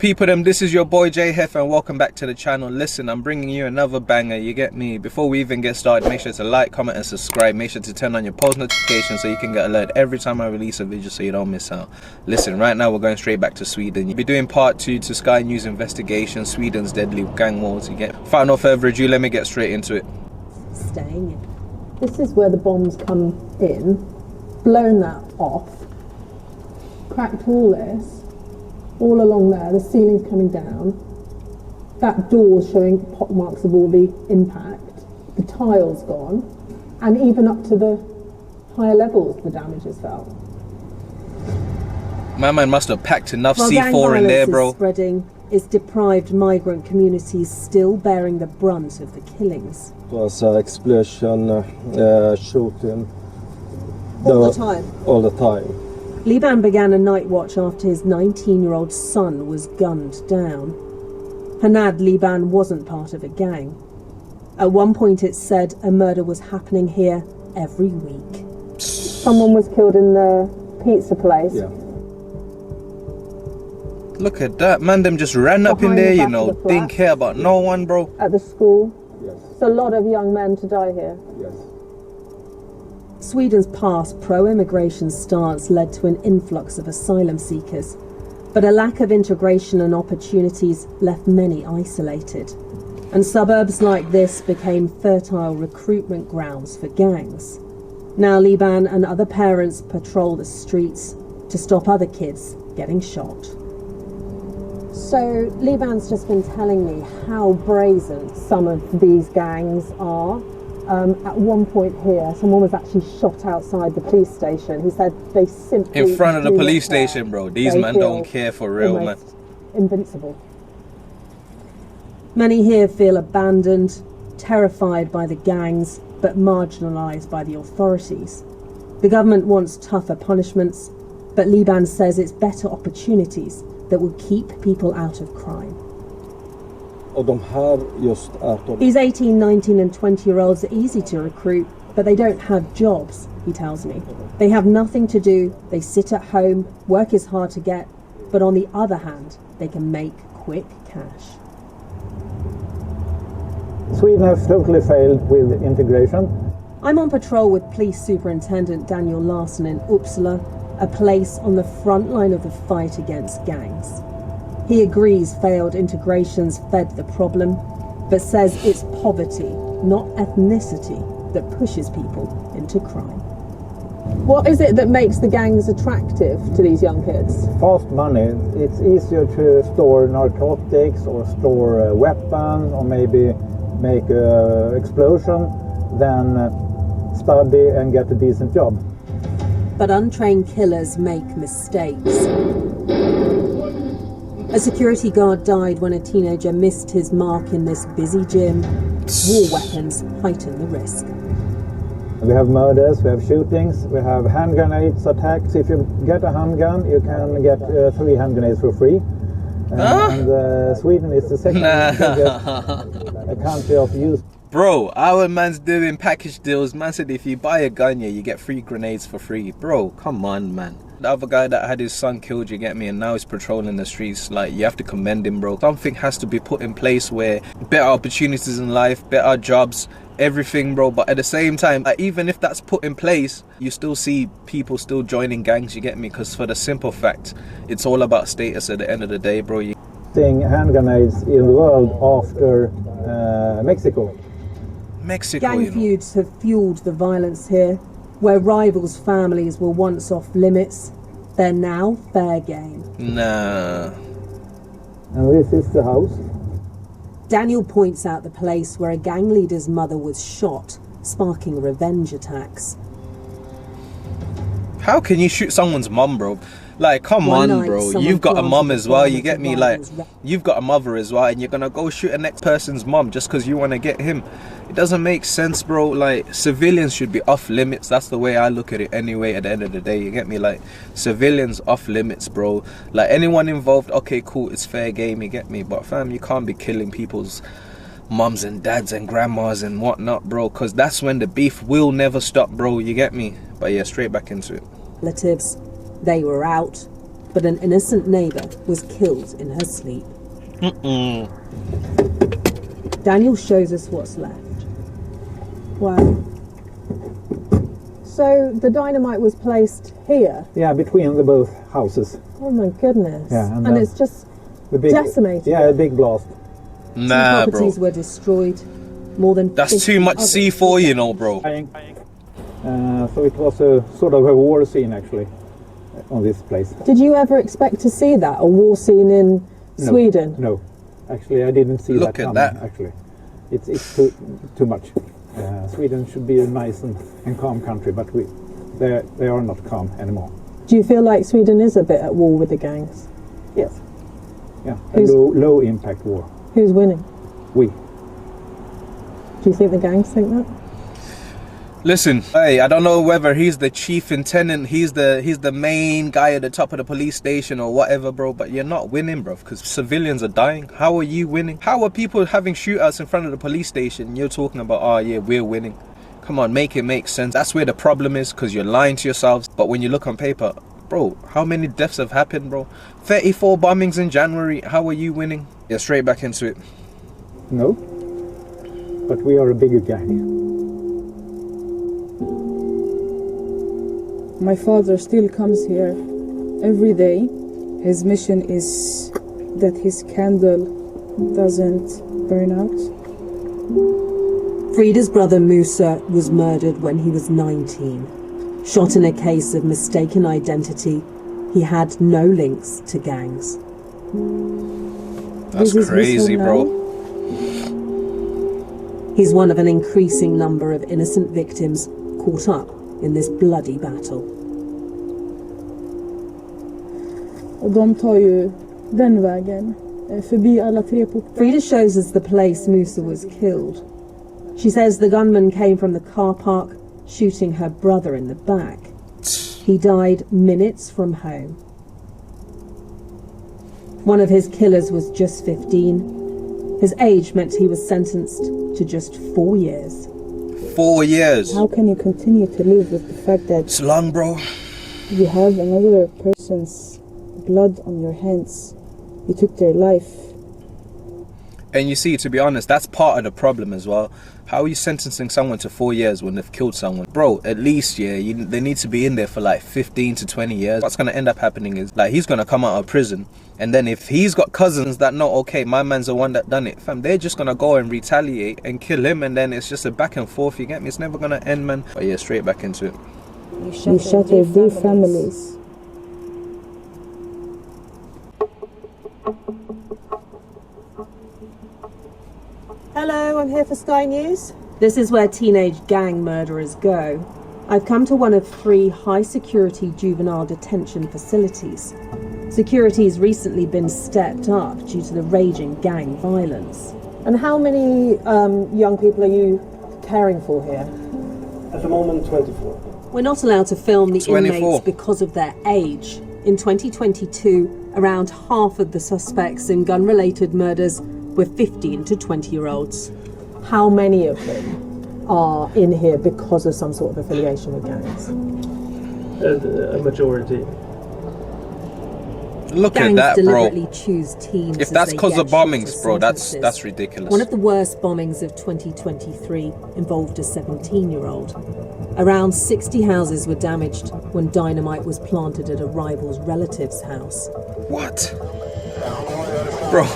people them, this is your boy J Hef and welcome back to the channel. Listen, I'm bringing you another banger, you get me. Before we even get started, make sure to like, comment and subscribe. Make sure to turn on your post notifications so you can get alert every time I release a video so you don't miss out. Listen, right now we're going straight back to Sweden. You'll be doing part 2 to Sky News investigation, Sweden's deadly gang wars. You get. Without no further ado, let me get straight into it. Staying in. This is where the bombs come in, blown that off, cracked all this, all along there, the ceiling's coming down, that door's showing pot marks of all the impact, the tile's gone, and even up to the higher levels the damage is felt. My man must have packed enough While C4 in there, bro. Spreading, is deprived migrant communities still bearing the brunt of the killings. It was an explosion, shooting. All the time? All the time. Liban began a night watch after his 19-year-old son was gunned down. Hanad Liban wasn't part of a gang. At one point it said a murder was happening here every week. Someone was killed in the pizza place. Yeah. Look at that, man, them just ran up in there, you know, didn't care about no one, bro. At the school. Yes. It's a lot of young men to die here. Yes. Sweden's past pro-immigration stance led to an influx of asylum seekers, but a lack of integration and opportunities left many isolated. And suburbs like this became fertile recruitment grounds for gangs. Now Liban and other parents patrol the streets to stop other kids getting shot. So Liban's just been telling me how brazen some of these gangs are. At one point here, someone was actually shot outside the police station. He said they simply in front of the police station, bro. These men don't care for real, man. Invincible. Many here feel abandoned, terrified by the gangs, but marginalised by the authorities. The government wants tougher punishments, but Liban says it's better opportunities that will keep people out of crime. These 18, 19 and 20-year-olds are easy to recruit, but they don't have jobs, he tells me. They have nothing to do, they sit at home, work is hard to get, but on the other hand, they can make quick cash. Sweden has totally failed with integration. I'm on patrol with Police Superintendent Daniel Larsson in Uppsala, a place on the front line of the fight against gangs. He agrees failed integrations fed the problem, but says it's poverty, not ethnicity, that pushes people into crime. What is it that makes the gangs attractive to these young kids? Fast money. It's easier to store narcotics or store weapons or maybe make an explosion than study and get a decent job. But untrained killers make mistakes. A security guard died when a teenager missed his mark in this busy gym. War weapons heighten the risk. We have murders, we have shootings, we have hand grenades attacks. If you get a handgun, you can get 3 hand grenades for free. And Sweden is the second biggest country of use. Bro, our man's doing package deals. Man said if you buy a gun, yeah, you get 3 grenades for free. Bro, come on, man. The other guy that had his son killed, you get me, and now he's patrolling the streets. Like, you have to commend him, bro. Something has to be put in place where better opportunities in life, better jobs, everything, bro. But at the same time, like, even if that's put in place, you still see people still joining gangs, you get me? Because for the simple fact, it's all about status at the end of the day, bro. Hand grenades in the world after Mexico. Gang feuds have fueled the violence here. Where rivals' families were once off limits, they're now fair game. Nah. And this is the house. Daniel points out the place where a gang leader's mother was shot, sparking revenge attacks. How can you shoot someone's mum, bro? Like, come on, bro. You've got a mum as well, you get me? Like, you've got a mother as well, and you're gonna go shoot a next person's mum just because you want to get him. It doesn't make sense, bro. Like, civilians should be off limits. That's the way I look at it anyway, at the end of the day, you get me? Like, civilians off limits, bro. Like, anyone involved, okay, cool, it's fair game, you get me? But fam, you can't be killing people's mums and dads and grandmas and whatnot, bro, because that's when the beef will never stop, bro, you get me? But yeah, straight back into it. Relatives, they were out. but an innocent neighbour was killed in her sleep. Daniel shows us what's left. Wow. So the dynamite was placed here? Yeah, between the both houses. Oh my goodness. Yeah, and it's just decimated. Yeah, a big blast. Nah, Two properties bro. were destroyed. More than That's 50 too much others C4, you know, bro. So it was a sort of a war scene actually on this place. Did you ever expect to see that, a war scene in Sweden? No, actually I didn't see Look that at coming. that. Actually, it's too much. Sweden should be a nice and calm country, but they are not calm anymore. Do you feel like Sweden is a bit at war with the gangs? Yes. Yeah, a low impact war. Who's winning? We. Do you think the gangs think that? Listen, hey, I don't know whether he's the chief intendant, he's the main guy at the top of the police station or whatever, bro, but you're not winning, bro, because civilians are dying. How are you winning? How are people having shootouts in front of the police station? You're talking about, oh yeah, we're winning. Come on, make it make sense. That's where the problem is, because you're lying to yourselves. But when you look on paper, bro, how many deaths have happened, bro? 34 bombings in January. How are you winning? Yeah, straight back into it. No, but we are a bigger gang. My father still comes here every day. His mission is that his candle doesn't burn out. Frida's brother Musa was murdered when he was 19. Shot in a case of mistaken identity, he had no links to gangs. That's crazy, bro. He's one of an increasing number of innocent victims caught up in this bloody battle. Och de tar ju den vägen förbi alla tre portar. Frida shows us the place Musa was killed. She says the gunman came from the car park, shooting her brother in the back. He died minutes from home. One of his killers was just 15. His age meant he was sentenced to just 4 years. 4 years. How can you continue to live with the fact that It's long, bro. you have another person's blood on your hands? You took their life. And you see, to be honest, that's part of the problem as well. How are you sentencing someone to 4 years when they've killed someone? Bro, at least, yeah, they need to be in there for like 15 to 20 years. What's going to end up happening is, like, he's going to come out of prison. And then if he's got cousins that know, okay, my man's the one that done it, fam, they're just going to go and retaliate and kill him. And then it's just a back and forth, you get me? It's never going to end, man. But yeah, straight back into it. You shattered their families. Hello, I'm here for Sky News. This is where teenage gang murderers go. I've come to one of 3 high-security juvenile detention facilities. Security's recently been stepped up due to the raging gang violence. And how many young people are you caring for here? At the moment, 24. We're not allowed to film the 24. inmates because of their age. In 2022, around half of the suspects in gun-related murders were 15 to 20-year-olds. How many of them are in here because of some sort of affiliation with gangs? A majority. Look Gangs at that, bro. deliberately choose teens. If that's because of bombings, bro, that's sentences. ridiculous. One of the worst bombings of 2023 involved a 17-year-old. Around 60 houses were damaged when dynamite was planted at a rival's relative's house. What? Bro.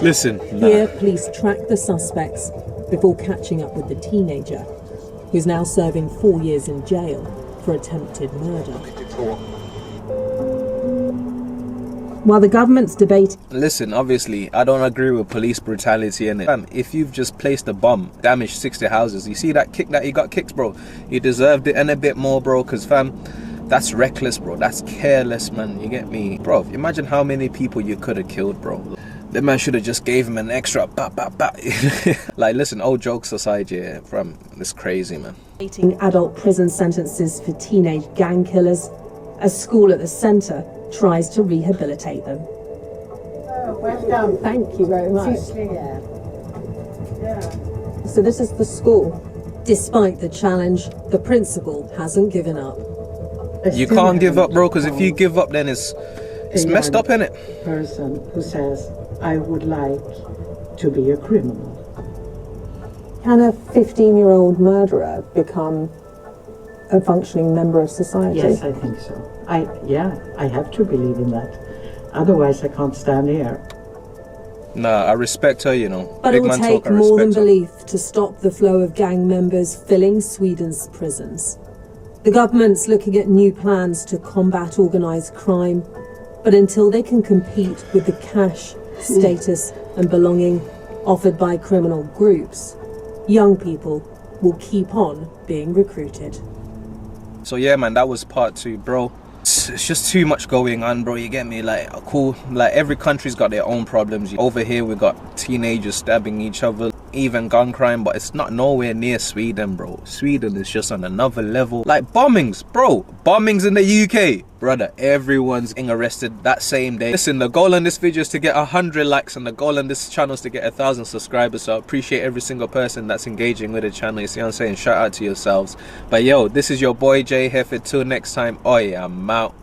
Listen. Nah. Here, police tracked the suspects before catching up with the teenager, who's now serving 4 years in jail for attempted murder. While the government's debating... Listen, obviously, I don't agree with police brutality in it. Fam, if you've just placed a bomb, damaged 60 houses, you see that kick that he got kicked, bro? He deserved it and a bit more, bro, because, fam, that's reckless, bro. That's careless, man. You get me? Bro, imagine how many people you could have killed, bro. The man should have just gave him an extra Like, listen, all jokes aside, yeah, fam, it's crazy, man. Adult prison sentences for teenage gang killers, a school at the centre tries to rehabilitate them. Welcome. Thank you very much. So this is the school. Despite the challenge, the principal hasn't given up. You can't give up, bro, because if you give up, then it's messed up, innit? Person who says, I would like to be a criminal. Can a 15-year-old murderer become a functioning member of society? Yes, I think so. I have to believe in that. Otherwise, I can't stand here. Nah, I respect her, you know. But Big it will man take talk, I more than respect her. belief to stop the flow of gang members filling Sweden's prisons. The government's looking at new plans to combat organised crime, but until they can compete with the cash, status and belonging offered by criminal groups, young people will keep on being recruited. So yeah, man, that was part 2, bro. It's just too much going on, bro. You get me? Like, cool. Like, every country's got their own problems. Over here, we got teenagers stabbing each other, even gun crime, but it's not nowhere near Sweden, bro. Sweden is just on another level. Like, bombings, bro. Bombings in the UK, brother. Everyone's getting arrested that same day. Listen, the goal on this video is to get 100 likes, and the goal on this channel is to get 1,000 subscribers. So I appreciate every single person that's engaging with the channel. You see what I'm saying? Shout out to yourselves. But yo, this is your boy Jay here. Till next time, oi, I'm out.